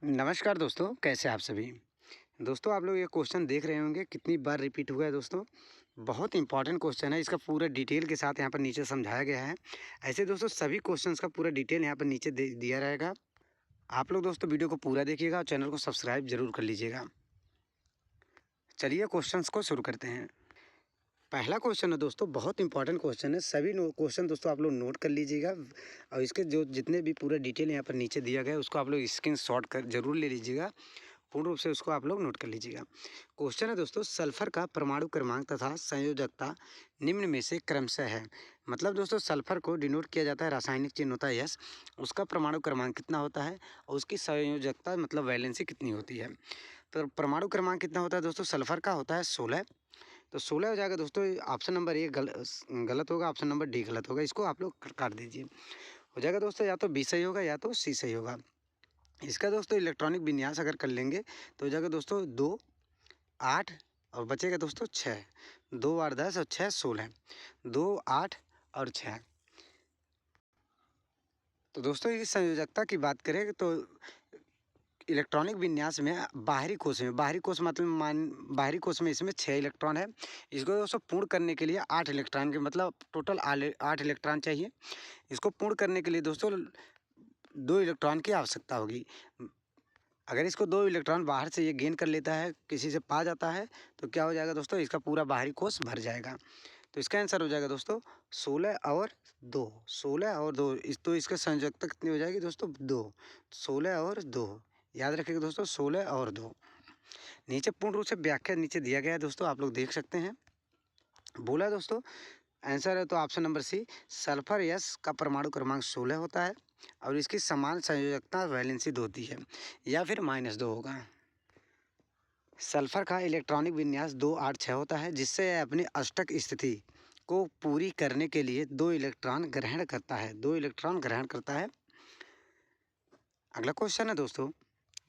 नमस्कार दोस्तों, कैसे आप सभी। दोस्तों आप लोग ये क्वेश्चन देख रहे होंगे कितनी बार रिपीट हुआ है दोस्तों। बहुत इंपॉर्टेंट क्वेश्चन है, इसका पूरा डिटेल के साथ यहाँ पर नीचे समझाया गया है। ऐसे दोस्तों सभी क्वेश्चंस का पूरा डिटेल यहाँ पर नीचे दिया रहेगा। आप लोग दोस्तों वीडियो को पूरा देखिएगा और चैनल को सब्सक्राइब जरूर कर लीजिएगा। चलिए क्वेश्चंस को शुरू करते हैं। पहला क्वेश्चन है दोस्तों, बहुत इंपॉर्टेंट क्वेश्चन है। सभी क्वेश्चन दोस्तों आप लोग नोट कर लीजिएगा और इसके जो जितने भी पूरा डिटेल यहाँ पर नीचे दिया गया है उसको आप लोग स्क्रीनशॉट कर जरूर ले लीजिएगा। पूर्ण रूप से उसको आप लोग नोट कर लीजिएगा। क्वेश्चन है दोस्तों, सल्फर का परमाणु क्रमांक तथा संयोजकता निम्न में से क्रमशः है। मतलब दोस्तों सल्फर को डिनोट किया जाता है, रासायनिक चिन्ह होता है यस, उसका परमाणु क्रमांक कितना होता है और उसकी संयोजकता मतलब वैलेंसी कितनी होती है। तो परमाणु क्रमांक कितना होता है दोस्तों, सल्फर का होता है 16। तो 16 हो जाएगा दोस्तों। ऑप्शन नंबर ए गलत होगा, ऑप्शन नंबर डी गलत होगा। इसको आप लोग काट दीजिए। हो जाएगा दोस्तों, या तो बी सही होगा या तो सी सही होगा। इसका दोस्तों इलेक्ट्रॉनिक विन्यास अगर कर लेंगे तो हो जाएगा दोस्तों 2, 8 और बचेगा दोस्तों 6। 2, 8, 10 और 6, 16। 2, 8 और 6। तो दोस्तों इस संयोजकता की बात करें तो इलेक्ट्रॉनिक विन्यास में बाहरी कोश मतलब बाहरी कोश में इसमें 6 इलेक्ट्रॉन है। इसको दोस्तों पूर्ण करने के लिए 8 इलेक्ट्रॉन के मतलब टोटल 8 इलेक्ट्रॉन चाहिए। इसको पूर्ण करने के लिए दोस्तों 2 इलेक्ट्रॉन की आवश्यकता होगी। अगर इसको 2 इलेक्ट्रॉन बाहर से ये गेन कर लेता है, किसी से पा जाता है, तो क्या हो जाएगा दोस्तों, इसका पूरा बाहरी कोश भर जाएगा। तो इसका आंसर हो जाएगा दोस्तों 16 और 2। 16 और 2 तो इसका संयोजकता कितनी हो जाएगी दोस्तों 2। 16 और 2 याद रखिएगा दोस्तों, 16 और 2। नीचे पूर्ण रूप से व्याख्या नीचे दिया गया है दोस्तों, आप लोग देख सकते हैं। बोला दोस्तों आंसर है तो option number C, sulphur S का परमाणु क्रमांक 16 होता है और इसकी समान संयोजकता वैलेंसी 2 होती है, या फिर -2 होगा। सल्फर का इलेक्ट्रॉनिक विन्यास 2, 8, 6 होता है, जिससे यह अपनी अष्टक स्थिति को पूरी करने के लिए 2 इलेक्ट्रॉन ग्रहण करता है। 2 इलेक्ट्रॉन ग्रहण करता है। अगला क्वेश्चन है दोस्तों,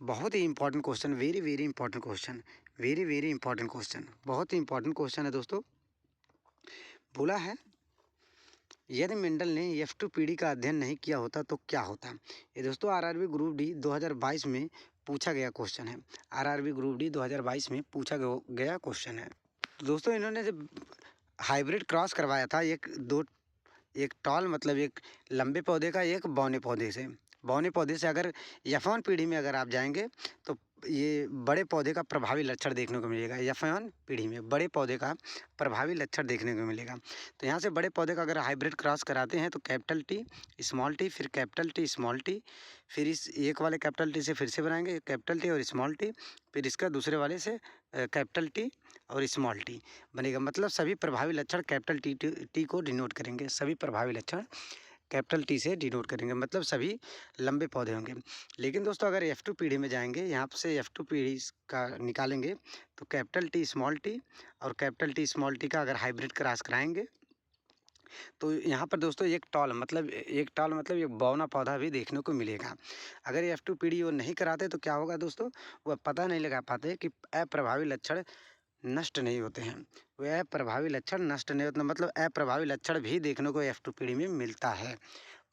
बहुत ही important question, very very important question, very very important question, बहुत ही इंपॉर्टेंट क्वेश्चन है दोस्तों। बोला है यदि मेंडल ने F2 पीढ़ी का अध्ययन नहीं किया होता तो क्या होता। ये दोस्तों आरआरबी ग्रुप डी 2022 में पूछा गया क्वेश्चन है। आरआरबी ग्रुप डी 2022 में पूछा गया क्वेश्चन है। तो दोस्तों इन्होंने जब हाइब्रिड क्रॉस करवाया था एक टॉल मतलब एक लंबे पौधे का एक बौने पौधे से अगर F1 पीढ़ी में अगर आप जाएंगे तो ये बड़े पौधे का प्रभावी लक्षण देखने को मिलेगा। F1 पीढ़ी में बड़े पौधे का प्रभावी लक्षण देखने को मिलेगा। तो यहाँ से बड़े पौधे का अगर हाइब्रिड क्रॉस कराते हैं तो कैपिटल टी स्मॉल टी, फिर कैपिटल टी स्मॉल टी, फिर इस एक वाले कैपिटल टी से फिर से बनाएंगे कैपिटल टी और स्मॉल टी, फिर इसका दूसरे वाले से कैपिटल टी और स्मॉल टी बनेगा। मतलब सभी प्रभावी लक्षण कैपिटल टी को डिनोट करेंगे। सभी प्रभावी लक्षण कैपिटल टी से डिनोट करेंगे, मतलब सभी लंबे पौधे होंगे। लेकिन दोस्तों अगर F2 पीढ़ी में जाएंगे, यहाँ से F2 पीढ़ी का निकालेंगे तो कैपिटल टी स्मॉल टी और कैपिटल टी स्मॉल टी का अगर हाइब्रिड क्रॉस कराएंगे तो यहाँ पर दोस्तों एक टॉल मतलब एक बौना पौधा भी देखने को मिलेगा। अगर F2 पीढ़ी वो नहीं कराते तो क्या होगा दोस्तों, वह पता नहीं लगा पाते कि अप्रभावी लक्षण नष्ट नहीं होते हैं। वह अप्रभावी लक्षण नष्ट नहीं होते, मतलब अप्रभावी लक्षण भी देखने को F2 पीढ़ी में मिलता है।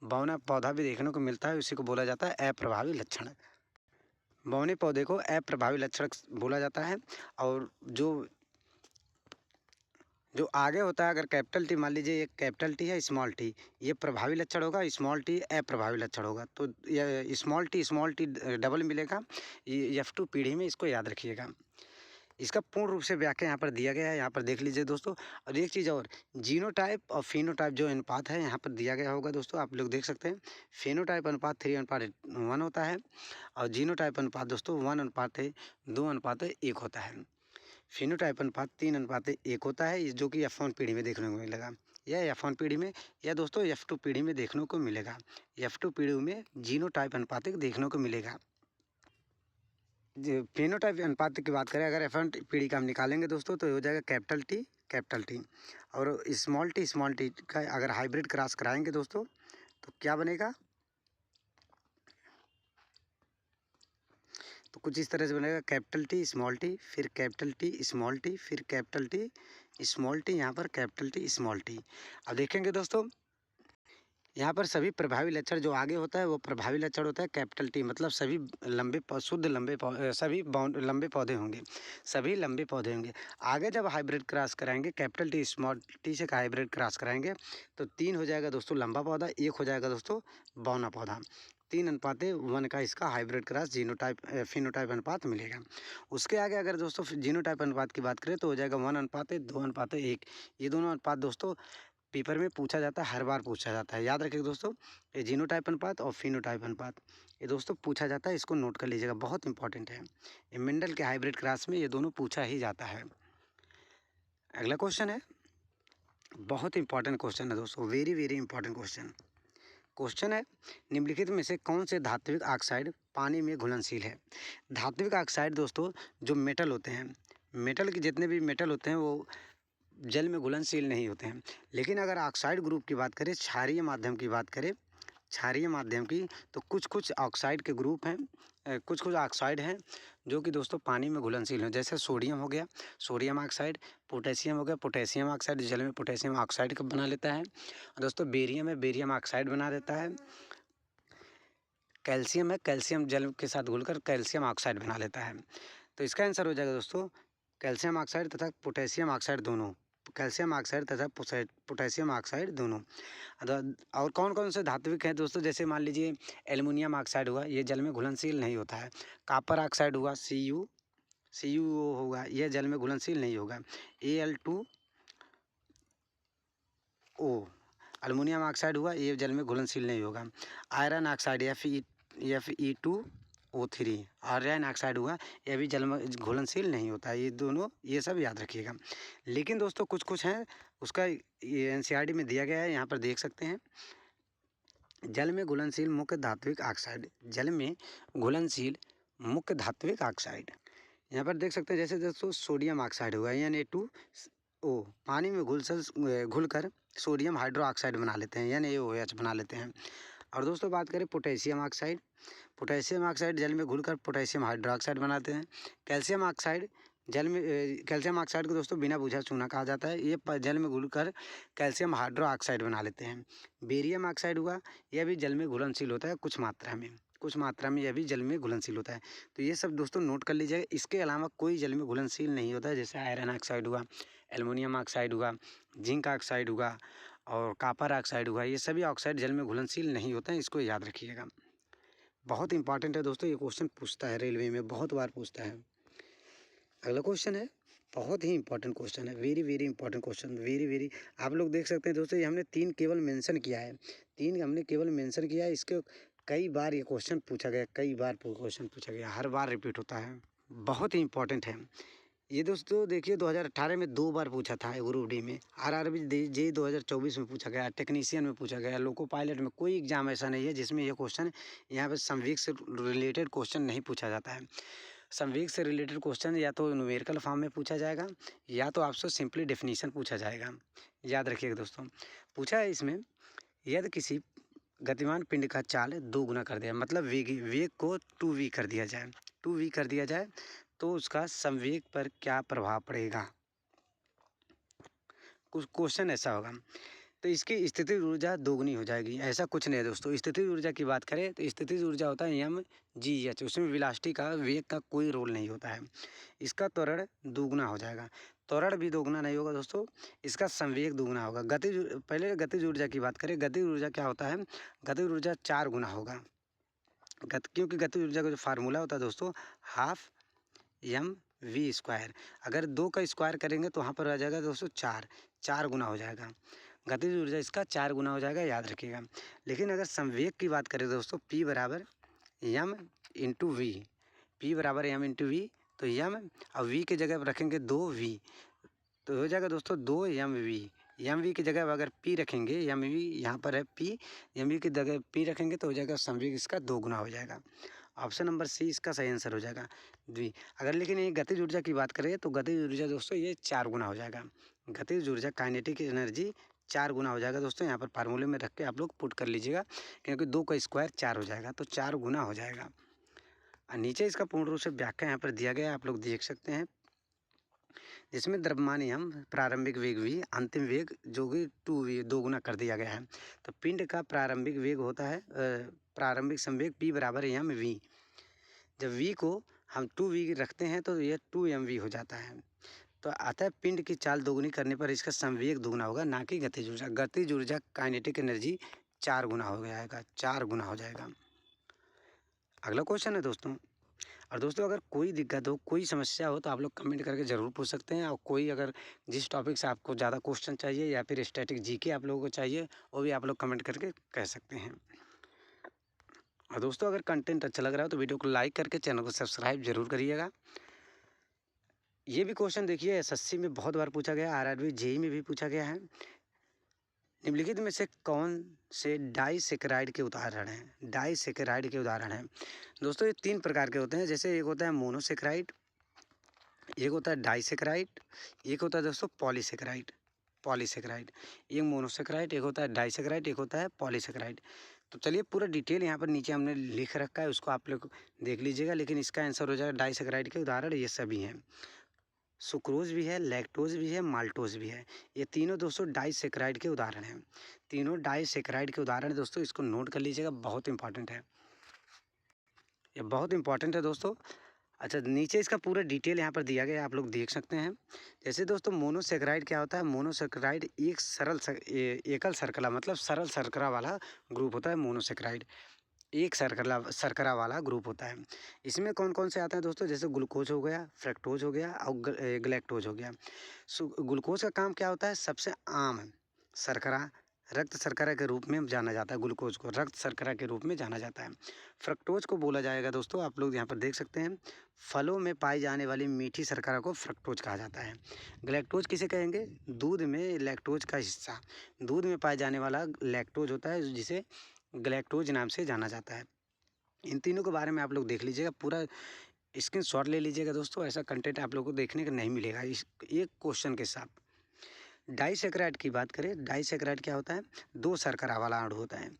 बौना पौधा भी देखने को मिलता है, उसी को बोला जाता है अप्रभावी लक्षण। बौने पौधे को अप्रभावी लक्षण बोला जाता है। और जो आगे होता है, अगर कैपिटल टी मान लीजिए, एक कैपिटल टी है स्मॉल टी, ये प्रभावी लक्षण होगा, स्मॉल टी अप्रभावी लक्षण होगा। तो ये स्मॉल टी डबल मिलेगा ये F2 पीढ़ी में, इसको याद रखिएगा। इसका पूर्ण रूप से व्याख्या यहाँ पर दिया गया है, यहाँ पर देख लीजिए दोस्तों। और एक चीज़ और, जीनोटाइप और फिनोटाइप जो अनुपात है यहाँ पर दिया गया होगा दोस्तों, आप लोग देख सकते हैं। फिनोटाइप अनुपात 3:1 होता है और जीनोटाइप अनुपात दोस्तों 1:2:1 होता है। फिनोटाइप अनुपात 3:1 होता है, जो कि F1 पीढ़ी में देखने को मिलेगा। यह F1 पीढ़ी में, या दोस्तों F2 पीढ़ी में देखने को मिलेगा। F2 पीढ़ी में जीनोटाइप अनुपात देखने को मिलेगा। फिनोटाइप अनुपात की बात करें, अगर F1 पीढ़ी का हम निकालेंगे दोस्तों तो हो जाएगा कैपिटल टी और स्मॉल टी का अगर हाइब्रिड क्रॉस कराएंगे दोस्तों तो क्या बनेगा, तो कुछ इस तरह से बनेगा कैपिटल टी स्मॉल टी, फिर कैपिटल टी स्मॉल टी, फिर कैपिटल टी स्मॉल टी, यहाँ पर कैपिटल टी स्मॉल टी। अब देखेंगे दोस्तों यहाँ पर सभी प्रभावी लक्षण जो आगे होता है वो प्रभावी लक्षण होता है कैपिटल टी, मतलब सभी शुद्ध लंबे सभी लंबे पौधे होंगे, सभी लंबे पौधे होंगे। आगे जब हाइब्रिड क्रॉस कराएंगे कैपिटल टी स्मॉल टी से हाइब्रिड क्रॉस कराएंगे तो 3 हो जाएगा दोस्तों लंबा पौधा, 1 हो जाएगा दोस्तों बौना पौधा। 3:1 का इसका हाइब्रिड क्रॉस जीनोटाइप फिनोटाइप अनुपात मिलेगा। उसके आगे अगर दोस्तों जीनोटाइप अनुपात की बात करें तो हो जाएगा 1:2, 2:1। ये दोनों अनुपात दोस्तों पेपर में पूछा जाता है, हर बार पूछा जाता है, याद रखिएगा दोस्तों। ये जीनोटाइप अनुपात और फिनोटाइप अनुपात ये दोस्तों पूछा जाता है, इसको नोट कर लीजिएगा, बहुत इंपॉर्टेंट है। ये मेंडल के हाइब्रिड क्रॉस में ये दोनों पूछा ही जाता है। अगला क्वेश्चन है, बहुत इंपॉर्टेंट क्वेश्चन है दोस्तों, वेरी वेरी इंपॉर्टेंट क्वेश्चन है, निम्नलिखित में से कौन से धात्विक ऑक्साइड पानी में घुलनशील है। धात्विक ऑक्साइड दोस्तों जो मेटल होते हैं, मेटल के जितने भी मेटल होते हैं वो जल में घुलनशील नहीं होते हैं। लेकिन अगर ऑक्साइड ग्रुप की बात करें, क्षारीय माध्यम की बात करें, क्षारीय माध्यम की, तो कुछ कुछ ऑक्साइड के ग्रुप हैं, कुछ कुछ ऑक्साइड हैं जो कि दोस्तों पानी में घुलनशील हैं। जैसे सोडियम हो गया, सोडियम ऑक्साइड, पोटेशियम हो गया, पोटेशियम ऑक्साइड जल में पोटेशियम ऑक्साइड का बना लेता है। दोस्तों बेरियम है, बेरियम ऑक्साइड बना देता है। कैल्शियम है, कैल्शियम जल के साथ घुलकर कैल्शियम ऑक्साइड बना लेता है। तो इसका आंसर हो जाएगा दोस्तों कैल्शियम ऑक्साइड तथा पोटेशियम ऑक्साइड दोनों, कैल्शियम ऑक्साइड तथा पोटेशियम ऑक्साइड दोनों। और कौन कौन से धात्विक हैं दोस्तों, जैसे मान लीजिए एल्युमिनियम ऑक्साइड हुआ, ये जल में घुलनशील नहीं होता है। कॉपर ऑक्साइड हुआ, सी यू होगा, यह जल में घुलनशील नहीं होगा। Al2O, अल्युमिनियम ऑक्साइड हुआ, ये जल में घुलनशील नहीं होगा। Iron oxide Fe2O3, iron oxide हुआ, यह भी जल में घुलनशील नहीं होता है। ये दोनों, ये सब याद रखिएगा। लेकिन दोस्तों कुछ कुछ हैं, उसका NCERT में दिया गया है, यहाँ पर देख सकते हैं। जल में घुलनशील मुख्य धात्विक ऑक्साइड, जल में घुलनशील मुख्य धात्विक ऑक्साइड यहाँ पर देख सकते हैं। जैसे दोस्तों सोडियम ऑक्साइड हुआ Na2O, पानी में घुलकर सोडियम हाइड्रो ऑक्साइड बना लेते हैं, NaOH बना लेते हैं। और दोस्तों बात करें पोटेशियम ऑक्साइड, पोटेशियम ऑक्साइड जल में घुलकर पोटेशियम हाइड्रोक्साइड बनाते हैं। कैल्शियम ऑक्साइड जल में कैल्शियम ऑक्साइड को दोस्तों बिना बुझा चूना कहा जाता है, ये जल में घुलकर कैल्शियम हाइड्रो ऑक्साइड बना लेते हैं। बेरियम ऑक्साइड हुआ, यह भी जल में घुलनशील होता है कुछ मात्रा में यह भी जल में घुलनशील होता है। तो ये सब दोस्तों नोट कर लीजिएगा। इसके अलावा कोई जल में घुलनशील नहीं होता है, जैसे आयरन ऑक्साइड हुआ, एल्युमिनियम ऑक्साइड हुआ, जिंक ऑक्साइड हुआ और कॉपर ऑक्साइड हुआ, ये सभी ऑक्साइड जल में घुलनशील नहीं होते हैं, इसको याद रखिएगा। बहुत इंपॉर्टेंट है दोस्तों, ये क्वेश्चन पूछता है, रेलवे में बहुत बार पूछता है। अगला क्वेश्चन है, बहुत ही इंपॉर्टेंट क्वेश्चन है, very very important question, very very. आप लोग देख सकते हैं दोस्तों, ये हमने 3 केवल मेंशन किया है, 3 हमने केवल मेंशन किया है। इसके कई बार ये क्वेश्चन पूछा गया, कई बार क्वेश्चन पूछा गया, हर बार रिपीट होता है, बहुत ही इंपॉर्टेंट है। ये दोस्तों देखिए 2018 में 2 बार पूछा था ग्रुप डी में, RRB जे 2024 में पूछा गया, टेक्नीशियन में पूछा गया, लोको पायलट में। कोई एग्जाम ऐसा नहीं है जिसमें ये क्वेश्चन, यहाँ पर संवेग से रिलेटेड क्वेश्चन नहीं पूछा जाता है। संवेग से रिलेटेड क्वेश्चन या तो न्यूमेरिकल फॉर्म में पूछा जाएगा या तो आपसे सिंपली डेफिनेशन पूछा जाएगा, याद रखिएगा दोस्तों। पूछा है इसमें, यदि किसी गतिमान पिंड का चाल 2 गुना कर दिया, मतलब वेग को 2v कर दिया जाए, 2v कर दिया जाए तो उसका संवेग पर क्या प्रभाव पड़ेगा। कुछ क्वेश्चन ऐसा होगा। तो इसकी स्थितिज ऊर्जा दोगुनी हो जाएगी, ऐसा कुछ नहीं है दोस्तों। स्थितिज ऊर्जा की बात करें तो स्थितिज ऊर्जा होता है mgh, उसमें वेलोसिटी का, वेग का कोई रोल नहीं होता है। इसका त्वरण दोगुना हो जाएगा, त्वरण भी दोगुना नहीं होगा दोस्तों, इसका संवेग दोगुना होगा। पहले गतिज ऊर्जा की बात करें, गतिज ऊर्जा क्या होता है, गतिज ऊर्जा 4 गुना होगा। क्योंकि गतिज ऊर्जा का जो फार्मूला होता है दोस्तों, 12 mv²। अगर 2 का स्क्वायर करेंगे तो वहाँ पर आ जाएगा दोस्तों 4 गुना हो जाएगा, गतिज ऊर्जा इसका 4 गुना हो जाएगा, याद रखिएगा। लेकिन अगर संवेग की बात करें दोस्तों, P बराबर m इंटू वी, P बराबर m इंटू वी, तो m और v की जगह रखेंगे 2v, तो हो जाएगा दोस्तों 2mv। mv की जगह अगर p रखेंगे, mv यहाँ पर है p, mv की जगह p रखेंगे तो हो जाएगा संवेग इसका 2 गुना हो जाएगा। ऑप्शन नंबर सी इसका सही आंसर हो जाएगा, द्वि। अगर लेकिन ये गतिज ऊर्जा की बात करें तो गतिज ऊर्जा दोस्तों ये 4 गुना हो जाएगा, गतिज ऊर्जा काइनेटिक एनर्जी 4 गुना हो जाएगा दोस्तों। यहाँ पर फार्मूले में रख के आप लोग पुट कर लीजिएगा, क्योंकि 2 का स्क्वायर 4 हो जाएगा, तो 4 गुना हो जाएगा। और नीचे इसका पूर्ण रूप से व्याख्या यहाँ पर दिया गया है, आप लोग देख सकते हैं। जिसमें द्रव्यमान m प्रारंभिक वेग v अंतिम वेग जो कि 2v 2 गुना कर दिया गया है। तो पिंड का प्रारंभिक वेग होता है प्रारंभिक संवेग p बराबर एम वी। जब v को हम 2v रखते हैं तो यह 2mv हो जाता है। तो अतः पिंड की चाल दोगुनी करने पर इसका संवेग दुगुना होगा, ना कि गतिज ऊर्जा। गतिज ऊर्जा काइनेटिक एनर्जी 4 गुना हो जाएगा, 4 गुना हो जाएगा। अगला क्वेश्चन है दोस्तों, और दोस्तों अगर कोई दिक्कत हो, कोई समस्या हो तो आप लोग कमेंट करके ज़रूर पूछ सकते हैं। और कोई अगर जिस टॉपिक से आपको ज़्यादा क्वेश्चन चाहिए या फिर स्टैटिक जीके आप लोगों को चाहिए, वो भी आप लोग कमेंट करके कह सकते हैं। और दोस्तों अगर कंटेंट अच्छा लग रहा है तो वीडियो को लाइक करके चैनल को सब्सक्राइब जरूर करिएगा। ये भी क्वेश्चन देखिए एसएससी में बहुत बार पूछा गया, आरआरबी जेई में भी पूछा गया है। निम्नलिखित में से कौन से डाइसेकेराइड के उदाहरण हैं? डाइसेकेराइड के उदाहरण हैं दोस्तों, ये 3 प्रकार के होते हैं। जैसे एक होता है मोनोसेकेराइड, एक होता है डाइसेकेराइड, एक होता है दोस्तों पॉलीसेकेराइड। पॉलीसेकेराइड एक मोनोसेकेराइड, एक होता है डाइसेकेराइड, एक होता है पॉलीसेकेराइड। तो चलिए पूरा डिटेल यहाँ पर नीचे हमने लिख रखा है, उसको आप लोग देख लीजिएगा। लेकिन इसका आंसर हो जाएगा डाइसेकेराइड के उदाहरण ये सभी हैं। सुक्रोज भी है, लैक्टोज भी है, माल्टोज भी है। ये तीनों दोस्तों डाइसेकेराइड के उदाहरण हैं। तीनों डाइसेकेराइड के उदाहरण दोस्तों, इसको नोट कर लीजिएगा, बहुत इंपॉर्टेंट है, ये बहुत इंपॉर्टेंट है दोस्तों। अच्छा नीचे इसका पूरा डिटेल यहाँ पर दिया गया है, आप लोग देख सकते हैं। जैसे दोस्तों मोनोसेकेराइड क्या होता है? मोनोसेकेराइड एक एकल शर्करा मतलब सरल शर्करा वाला ग्रुप होता है। मोनोसेकेराइड एक शर्करा वाला ग्रुप होता है। इसमें कौन कौन से आते हैं दोस्तों? जैसे ग्लूकोज हो गया, फ्रक्टोज हो गया और ग्लैक्टोज हो गया। ग्लूकोज का काम क्या होता है? सबसे आम शर्करा, रक्त शर्करा के रूप में जाना जाता है। ग्लूकोज को रक्त शर्करा के रूप में जाना जाता है। फ्रक्टोज को बोला जाएगा दोस्तों, आप लोग यहाँ पर देख सकते हैं, फलों में पाई जाने वाली मीठी शर्करा को फ्रक्टोज कहा जाता है। ग्लैक्टोज किसे कहेंगे? दूध में लैक्टोज का हिस्सा, दूध में पाए जाने वाला लैक्टोज होता है, जिसे ग्लैक्टोज नाम से जाना जाता है। इन तीनों के बारे में आप लोग देख लीजिएगा, पूरा स्क्रीनशॉट ले लीजिएगा दोस्तों। ऐसा कंटेंट आप लोगों को देखने को नहीं मिलेगा इस एक क्वेश्चन के साथ। डाइसेकेराइड की बात करें, डाइसेकेराइड क्या होता है? 2 शर्करा वाला अणु होता है।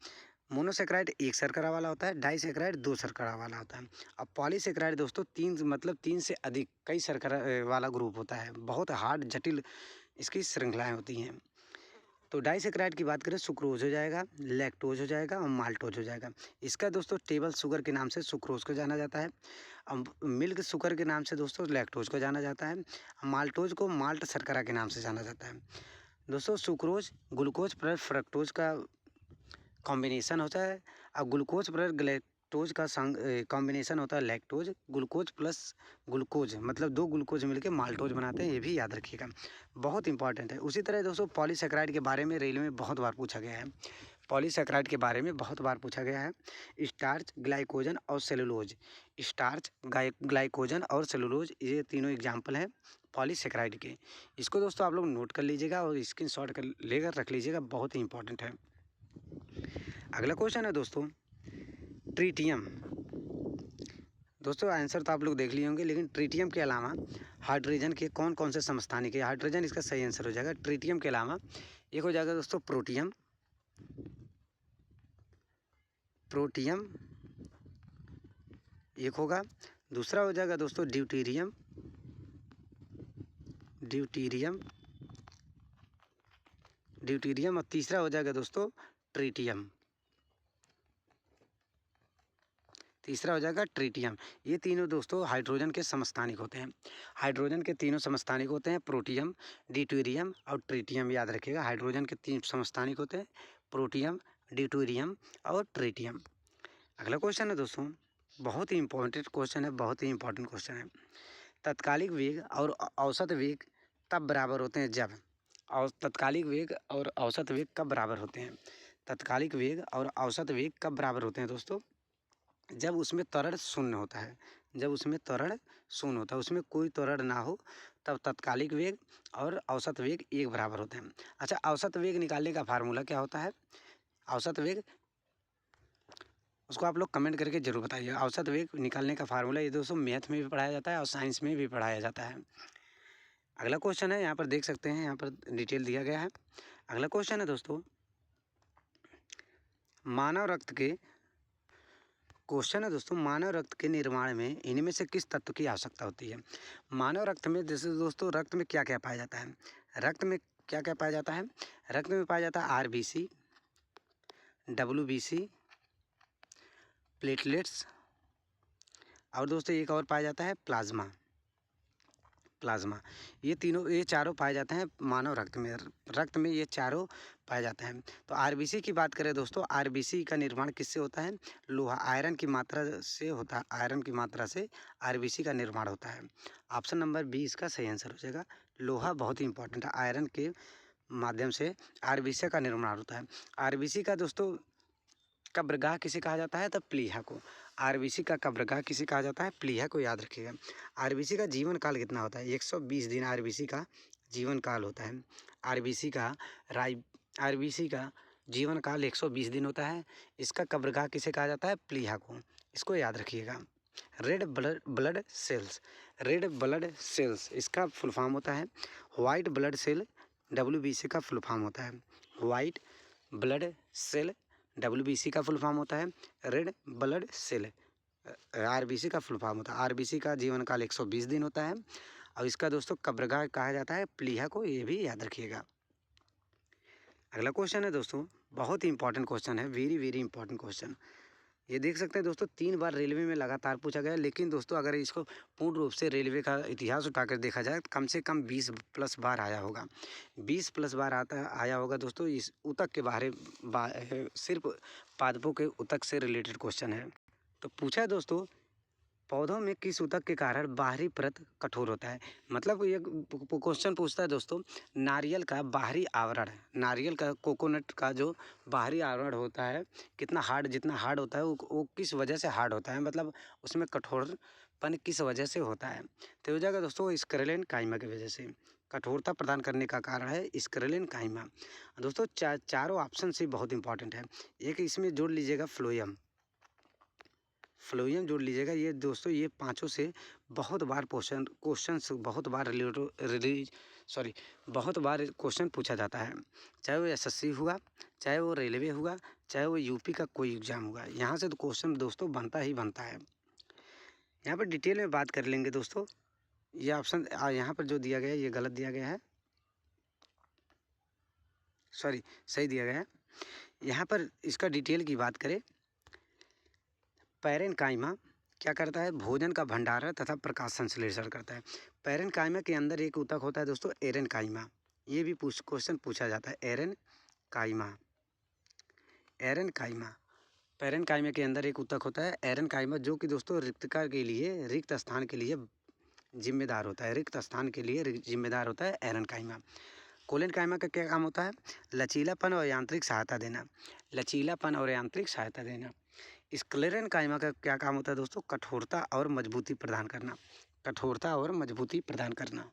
मोनोसेकेराइड एक शर्करा वाला होता है, डाइसेकेराइड 2 शर्करा वाला होता है। अब पॉलीसेकेराइड दोस्तों 3 से अधिक कई शर्करा वाला ग्रुप होता है। बहुत हार्ड जटिल इसकी श्रृंखलाएं होती हैं। तो डाइसेकेराइड की बात करें, सुक्रोज हो जाएगा, लैक्टोज हो जाएगा और माल्टोज हो जाएगा। इसका दोस्तों टेबल शुगर के नाम से सुक्रोज को जाना जाता है। अब मिल्क शुगर के नाम से दोस्तों लैक्टोज को जाना जाता है। माल्टोज को माल्ट शर्करा के नाम से जाना जाता है। दोस्तों सुक्रोज ग्लूकोज प्लस फ्रक्टोज का कॉम्बिनेशन होता है, और ग्लूकोज प्लस ग्लैक्टोज का कॉम्बिनेशन होता है लैक्टोज। ग्लूकोज प्लस ग्लूकोज मतलब 2 ग्लूकोज मिलकर माल्टोज बनाते हैं, ये भी याद रखिएगा, बहुत इंपॉर्टेंट है। उसी तरह दोस्तों पॉलीसेकेराइड के बारे में रेलवे में बहुत बार पूछा गया है। पॉलीसेकेराइड के बारे में बहुत बार पूछा गया है। स्टार्च, ग्लाइकोजन और सेलुलोज। स्टार्च, ग्लाइकोजन और सेलुलोज ये तीनों एग्जाम्पल हैं पॉलीसेकेराइड के। इसको दोस्तों आप लोग नोट कर लीजिएगा और स्क्रीनशॉट कर लेकर रख लीजिएगा, बहुत ही इंपॉर्टेंट है। अगला क्वेश्चन है दोस्तों ट्रीटियम। दोस्तों आंसर तो आप लोग देख लिए होंगे, लेकिन ट्रीटियम के अलावा हाइड्रोजन के कौन कौन से समस्थानिक है? हाइड्रोजन इसका सही आंसर हो जाएगा। ट्रीटियम के अलावा एक हो जाएगा दोस्तों प्रोटियम, प्रोटियम एक होगा। दूसरा हो जाएगा दोस्तों ड्यूटीरियम, ड्यूटीरियम, ड्यूटीरियम और तीसरा हो जाएगा दोस्तों ट्रीटियम, तीसरा हो जाएगा ट्रीटियम। ये तीनों दोस्तों हाइड्रोजन के समस्थानिक होते हैं। हाइड्रोजन के तीनों समस्थानिक होते हैं, प्रोटियम, ड्यूटेरियम और ट्रीटियम। याद रखिएगा हाइड्रोजन के 3 समस्थानिक होते हैं, प्रोटियम, ड्यूटेरियम और ट्रीटियम। अगला क्वेश्चन है दोस्तों, बहुत ही इंपॉर्टेंट क्वेश्चन है, बहुत ही इंपॉर्टेंट क्वेश्चन है। तत्कालिक वेग और औसत वेग तब बराबर होते हैं जब, और तत्कालिक वेग और औसत वेग कब बराबर होते हैं? तत्कालिक वेग और औसत वेग कब बराबर होते हैं दोस्तों? जब उसमें त्वरण शून्य होता है, जब उसमें त्वरण शून्य होता है, उसमें कोई त्वरण ना हो, तब तत्कालिक वेग और औसत वेग एक बराबर होते हैं। अच्छा औसत वेग निकालने का फार्मूला क्या होता है? औसत वेग उसको आप लोग कमेंट करके जरूर बताइए। औसत वेग निकालने का फार्मूला ये दोस्तों मैथ में भी पढ़ाया जाता है और साइंस में भी पढ़ाया जाता है। अगला क्वेश्चन है, यहाँ पर देख सकते हैं, यहाँ पर डिटेल दिया गया है। अगला क्वेश्चन है दोस्तों, मानव रक्त क्वेश्चन है दोस्तों, मानव रक्त के निर्माण में इनमें से किस तत्व की आवश्यकता होती है? मानव रक्त में जैसे दोस्तों रक्त में क्या क्या पाया जाता है? रक्त में क्या क्या पाया जाता है? रक्त में पाया जाता है आरबीसी, डब्ल्यूबीसी, प्लेटलेट्स और दोस्तों एक और पाया जाता है प्लाज्मा। ये चारों पाए जाते हैं मानव रक्त में ये चारों पाए जाते हैं। तो आरबीसी की बात करें दोस्तों, आरबीसी का निर्माण किससे होता है? लोहा, आयरन की मात्रा से होता है। आयरन की मात्रा से आरबीसी का निर्माण होता है। ऑप्शन नंबर बी इसका सही आंसर हो जाएगा। लोहा बहुत ही इंपॉर्टेंट है, आयरन के माध्यम से आरबीसी का निर्माण होता है। आरबीसी का दोस्तों कब्रगाह किसे कहा जाता है? तब प्लीहा को। आरबीसी का कब्रगाह किसे कहा जाता है? प्लीहा को, याद रखिएगा। आरबीसी का जीवन काल कितना होता है? 120 दिन आरबीसी का जीवन काल होता है। आरबीसी का जीवन काल 120 दिन होता है। इसका कब्रगाह किसे कहा जाता है? प्लीहा को, इसको याद रखिएगा। रेड ब्लड सेल्स इसका फुल फॉर्म होता है वाइट ब्लड सेल, डब्ल्यूबीसी का फुल फॉर्म होता है वाइट ब्लड सेल, डब्ल्यूबीसी का फुल फॉर्म होता है रेड ब्लड सेल, आरबीसी का फुल फॉर्म होता है। आरबीसी का जीवन काल 120 दिन होता है और इसका दोस्तों कब्रगाह कहा जाता है प्लीहा को, ये भी याद रखिएगा। अगला क्वेश्चन है दोस्तों, बहुत ही इंपॉर्टेंट क्वेश्चन है, वेरी वेरी इंपॉर्टेंट क्वेश्चन। ये देख सकते हैं दोस्तों 3 बार रेलवे में लगातार पूछा गया, लेकिन दोस्तों अगर इसको पूर्ण रूप से रेलवे का इतिहास उठाकर देखा जाए तो कम से कम 20+ बार आया होगा। 20+ बार आया होगा दोस्तों। इस ऊतक के सिर्फ पादपों के ऊतक से रिलेटेड क्वेश्चन है। तो पूछा है दोस्तों, पौधों में किस ऊतक के कारण बाहरी परत कठोर होता है? मतलब ये क्वेश्चन पूछता है दोस्तों, नारियल का बाहरी आवरण, नारियल का कोकोनट का जो बाहरी आवरण होता है जितना हार्ड होता है वो किस वजह से हार्ड होता है, मतलब उसमें कठोरपन किस वजह से होता है? तो हो जाएगा दोस्तों स्क्लेरल काइमा की वजह से। कठोरता प्रदान करने का कारण है स्क्लेरल काइमा। दोस्तों चारों ऑप्शन से बहुत इंपॉर्टेंट है। एक इसमें जोड़ लीजिएगा फ्लोएम जोड़ लीजिएगा। ये दोस्तों ये पांचों से बहुत बार क्वेश्चन पूछा जाता है, चाहे वो एसएससी हुआ, चाहे वो रेलवे हुआ, चाहे वो यूपी का कोई एग्जाम हुआ, यहाँ से तो क्वेश्चन दोस्तों बनता ही बनता है। यहाँ पर डिटेल में बात कर लेंगे दोस्तों। ये ऑप्शन यहाँ पर जो दिया गया है ये गलत दिया गया है, सही दिया गया है। यहाँ पर इसका डिटेल की बात करें, पैरेनकाइमा क्या करता है? भोजन का भंडारण तथा प्रकाश संश्लेषण करता है। पैरेनकाइमा के अंदर एक ऊतक होता है दोस्तों एरेनकाइमा, ये भी क्वेश्चन पूछा जाता है। एरेनकाइमा पैरेनकाइमा के अंदर एक ऊतक होता है एरेनकाइमा, जो कि दोस्तों रिक्त स्थान के लिए जिम्मेदार होता है एरेनकाइमा। कोलेनकाइमा का क्या काम होता है? लचीलापन और यांत्रिक सहायता देना। स्क्लेरेनकाइमा का क्या काम होता है दोस्तों? कठोरता और मजबूती प्रदान करना।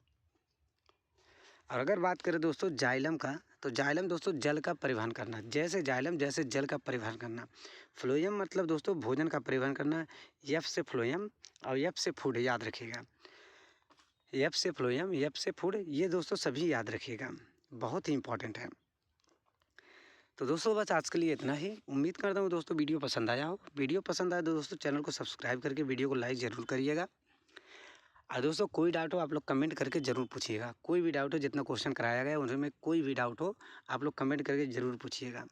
और अगर बात करें दोस्तों जाइलम का, तो जाइलम दोस्तों जल का परिवहन करना, जैसे जल का परिवहन करना। फ्लोएम मतलब दोस्तों भोजन का परिवहन करना। एफ से फ्लोएम और एफ से फूड, याद रखिएगा। एफ से फ्लोएम, एफ से फूड, ये दोस्तों सभी याद रखिएगा, बहुत ही इंपॉर्टेंट है। तो दोस्तों बस आज के लिए इतना ही। उम्मीद करता हूँ दोस्तों वीडियो पसंद आया हो। वीडियो पसंद आया तो दोस्तों चैनल को सब्सक्राइब करके वीडियो को लाइक ज़रूर करिएगा। और दोस्तों कोई डाउट हो आप लोग कमेंट करके ज़रूर पूछिएगा। कोई भी डाउट हो, जितना क्वेश्चन कराया गया उनमें कोई भी डाउट हो आप लोग कमेंट करके ज़रूर पूछिएगा।